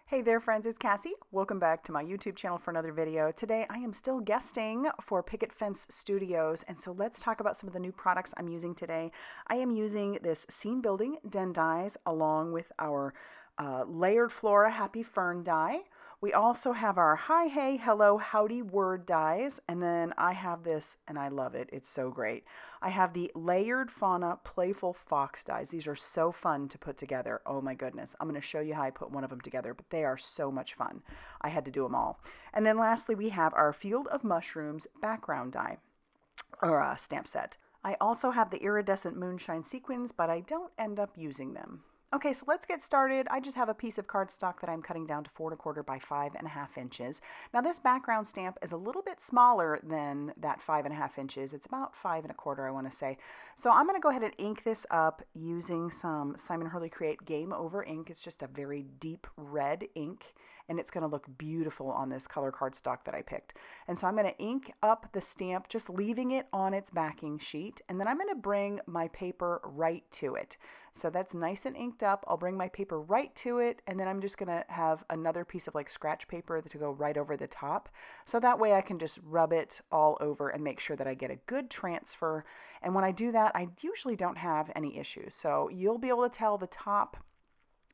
Hey there friends, it's Cassie. Welcome back to my YouTube channel for another video. Today I am still guesting for Picket Studios, and so let's talk about some of the new products I'm using today. I am using this scene building den dies along with our layered Flora Happy Fern die. We also have our HiHeyHelloHowdy word dies, and then I have this, and I love it. It's so great. I have the layered Fauna Playful fox dies. These are so fun to put together. Oh my goodness. I'm going to show you how I put one of them together, but they are so much fun. I had to do them all. And then lastly, we have our Field of Mushrooms background die, or stamp set. I also have the Iridescent Moonshine sequins, but I don't end up using them. Okay, so let's get started. I just have a piece of cardstock that I'm cutting down to 4 1/4 by 5.5 inches. Now this background stamp is a little bit smaller than that 5.5 inches. It's about 5 1/4, I want to say. So I'm going to go ahead and ink this up using some Simon Hurley Create Game Over ink. It's just a very deep red ink, and it's going to look beautiful on this color cardstock that I picked. And so I'm going to ink up the stamp, just leaving it on its backing sheet, and then I'm going to bring my paper right to it. So that's nice and inked up. I'll bring my paper right to it, and then I'm just going to have another piece of like scratch paper to go right over the top. So that way I can just rub it all over and make sure that I get a good transfer. And when I do that, I usually don't have any issues. So you'll be able to tell the top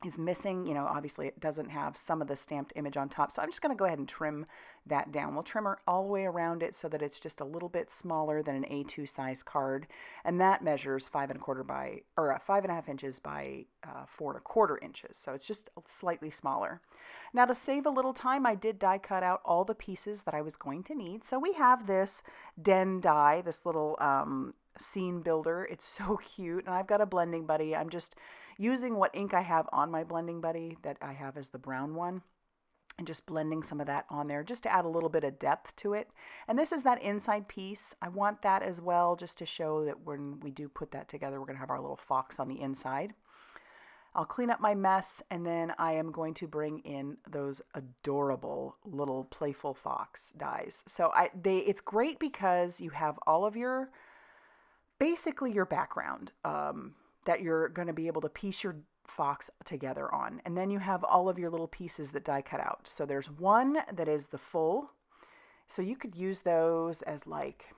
is missing. You know, obviously it doesn't have some of the stamped image on top. So I'm just going to go ahead and trim that down. We'll trim her all the way around it so that it's just a little bit smaller than an A2 size card. And that measures 5 1/4 by, or 5.5 inches by 4 1/4 inches. So it's just slightly smaller. Now to save a little time, I did die cut out all the pieces that I was going to need. So we have this den die, this little scene builder. It's so cute. And I've got a blending buddy. I'm just using what ink I have on my blending buddy that I have as the brown one, and just blending some of that on there just to add a little bit of depth to it. And this is that inside piece. I want that as well, just to show that when we do put that together, we're going to have our little fox on the inside. I'll clean up my mess, and then I am going to bring in those adorable little Playful fox dies. So it's great because you have all of your, basically your background that you're going to be able to piece your fox together on. And then you have all of your little pieces that die cut out. So there's one that is the full. So you could use those as like,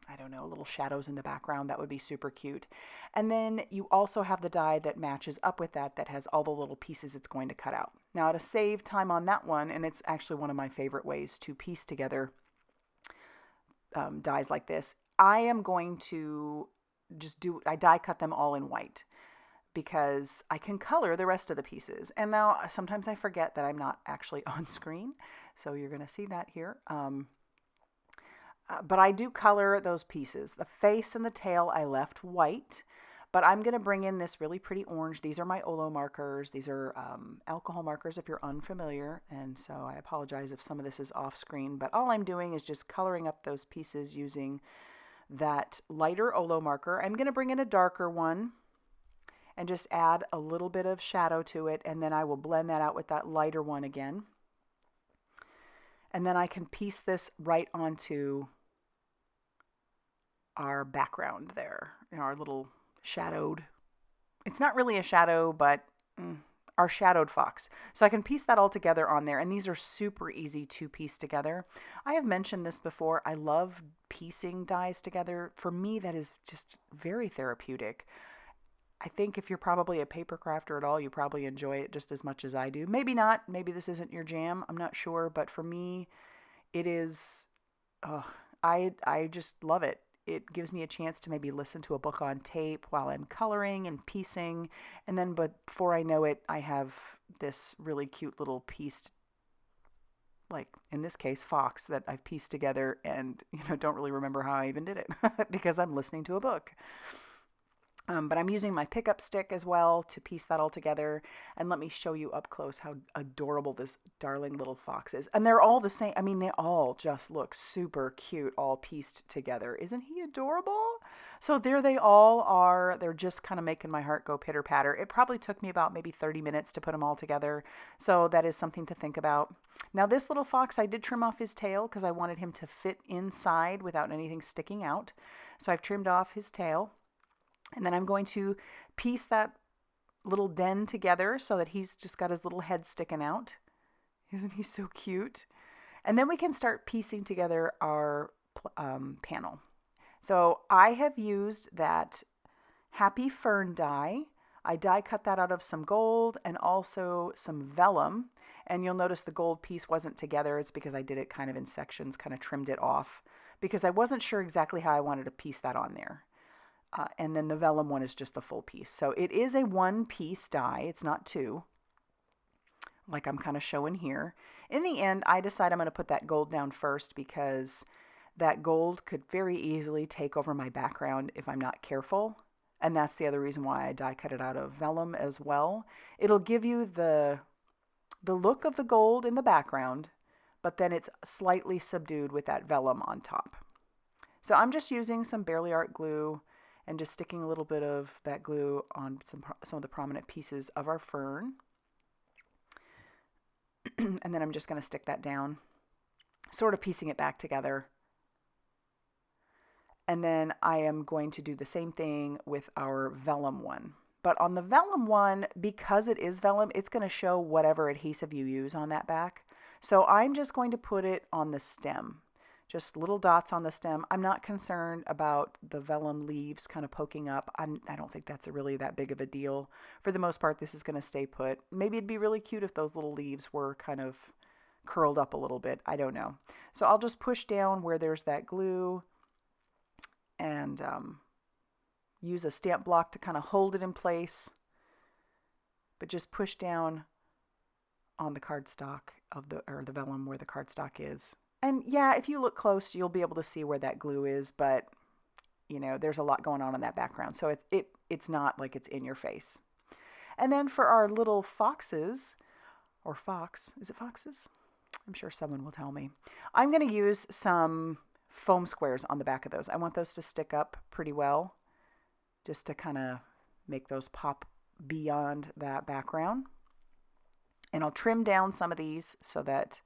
I don't know, little shadows in the background. That would be super cute. And then you also have the die that matches up with that, that has all the little pieces it's going to cut out. Now to save time on that one, and it's actually one of my favorite ways to piece together dies like this, I am going to I die cut them all in white because I can color the rest of the pieces. And now sometimes I forget that I'm not actually on screen. So you're going to see that here. But I do color those pieces. The face and the tail I left white, but I'm going to bring in this really pretty orange. These are my Olo markers. These are alcohol markers if you're unfamiliar. And so I apologize if some of this is off screen, but all I'm doing is just coloring up those pieces using that lighter Olo marker. I'm going to bring in a darker one and just add a little bit of shadow to it, and then I will blend that out with that lighter one again. And then I can piece this right onto our background there, our little shadowed, it's not really a shadow, but our shadowed fox. So I can piece that all together on there, and these are super easy to piece together. I have mentioned this before. I love piecing dies together. For me, that is just very therapeutic. I think if you're probably a paper crafter at all, you probably enjoy it just as much as I do. Maybe not. Maybe this isn't your jam. I'm not sure. But for me, it is, I just love it. It gives me a chance to maybe listen to a book on tape while I'm coloring and piecing. And then before I know it, I have this really cute little pieced, like in this case, fox that I've pieced together and, don't really remember how I even did it because I'm listening to a book. But I'm using my pickup stick as well to piece that all together. And let me show you up close how adorable this darling little fox is. And they're all the same. I mean, they all just look super cute, all pieced together. Isn't he adorable? So there they all are. They're just kind of making my heart go pitter patter. It probably took me about maybe 30 minutes to put them all together. So that is something to think about. Now this little fox, I did trim off his tail because I wanted him to fit inside without anything sticking out. So I've trimmed off his tail. And then I'm going to piece that little den together so that he's just got his little head sticking out. Isn't he so cute? And then we can start piecing together our panel. So I have used that Happy Fern die. I die cut that out of some gold and also some vellum. And you'll notice the gold piece wasn't together. It's because I did it kind of in sections, kind of trimmed it off because I wasn't sure exactly how I wanted to piece that on there. And then the vellum one is just the full piece. So it is a one-piece die. It's not two, like I'm kind of showing here. In the end, I decide I'm going to put that gold down first because that gold could very easily take over my background if I'm not careful. And that's the other reason why I die cut it out of vellum as well. It'll give you the look of the gold in the background, but then it's slightly subdued with that vellum on top. So I'm just using some Barely Art glue and just sticking a little bit of that glue on some of the prominent pieces of our fern. And then I'm just going to stick that down, sort of piecing it back together. And then I am going to do the same thing with our vellum one. But on the vellum one, because it is vellum, it's going to show whatever adhesive you use on that back. So I'm just going to put it on the stem, just little dots on the stem. I'm not concerned about the vellum leaves kind of poking up. I don't think that's really that big of a deal. For the most part, this is going to stay put. Maybe it'd be really cute if those little leaves were kind of curled up a little bit. I don't know. So I'll just push down where there's that glue and use a stamp block to kind of hold it in place, but just push down on the cardstock or the vellum where the cardstock is. And yeah, if you look close, you'll be able to see where that glue is, but you know, there's a lot going on in that background. So it's not like it's in your face. And then for our little foxes, or fox, is it foxes? I'm sure someone will tell me. I'm going to use some foam squares on the back of those. I want those to stick up pretty well, just to kind of make those pop beyond that background. And I'll trim down some of these so that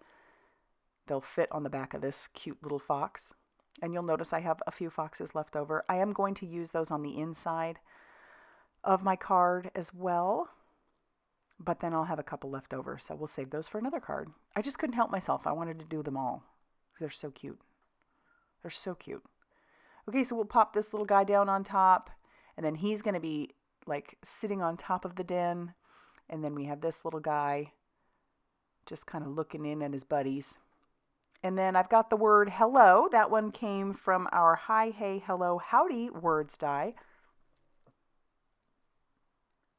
they'll fit on the back of this cute little fox. And you'll notice I have a few foxes left over. I am going to use those on the inside of my card as well, but then I'll have a couple left over, so we'll save those for another card. I just couldn't help myself. I wanted to do them all because they're so cute. They're so cute. Okay, so we'll pop this little guy down on top, and then he's going to be like sitting on top of the den. And then we have this little guy just kind of looking in at his buddies. And then I've got the word hello. That one came from our HiHeyHelloHowdy words die.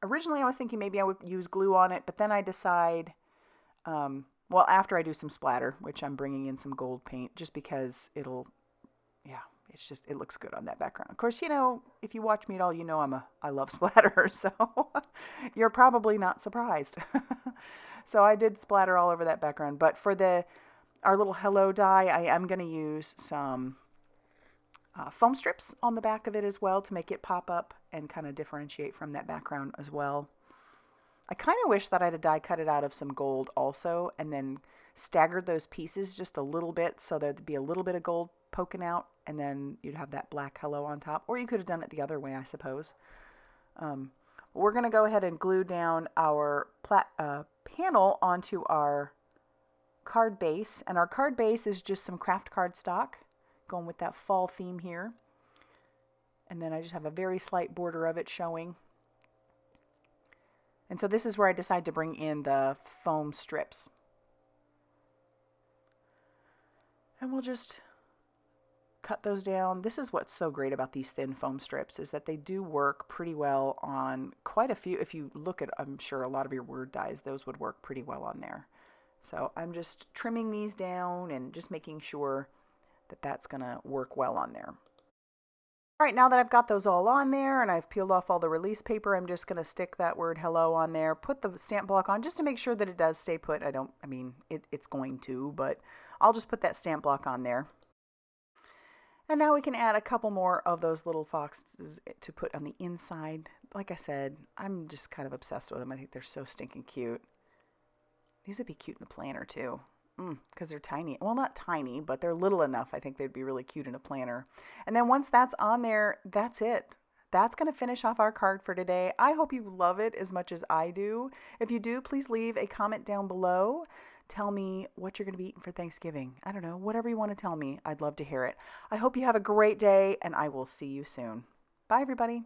Originally, I was thinking maybe I would use glue on it, but then I decide, well, after I do some splatter, which I'm bringing in some gold paint, just because it'll, yeah, it's just, it looks good on that background. Of course, you know, if you watch me at all, you know I love splatter, so you're probably not surprised. So I did splatter all over that background, but for our little hello die, I am going to use some foam strips on the back of it as well to make it pop up and kind of differentiate from that background as well. I kind of wish that I'd die cut it out of some gold also and then staggered those pieces just a little bit so there'd be a little bit of gold poking out and then you'd have that black hello on top. Or you could have done it the other way, I suppose. We're going to go ahead and glue down our panel onto our card base. And our card base is just some craft cardstock, going with that fall theme here. And then I just have a very slight border of it showing. And so this is where I decide to bring in the foam strips. And we'll just cut those down. This is what's so great about these thin foam strips is that they do work pretty well on quite a few. If you look at, I'm sure a lot of your word dies, those would work pretty well on there. So I'm just trimming these down and just making sure that that's going to work well on there. All right, now that I've got those all on there and I've peeled off all the release paper, I'm just going to stick that word hello on there, put the stamp block on just to make sure that it does stay put. It's going to, but I'll just put that stamp block on there. And now we can add a couple more of those little foxes to put on the inside. Like I said, I'm just kind of obsessed with them. I think they're so stinking cute. These would be cute in the planner too. Because they're tiny. Well, not tiny, but they're little enough. I think they'd be really cute in a planner. And then once that's on there, that's it. That's going to finish off our card for today. I hope you love it as much as I do. If you do, please leave a comment down below. tell me what you're going to be eating for Thanksgiving. I don't know, whatever you want to tell me, I'd love to hear it. I hope you have a great day, and I will see you soon. Bye, everybody.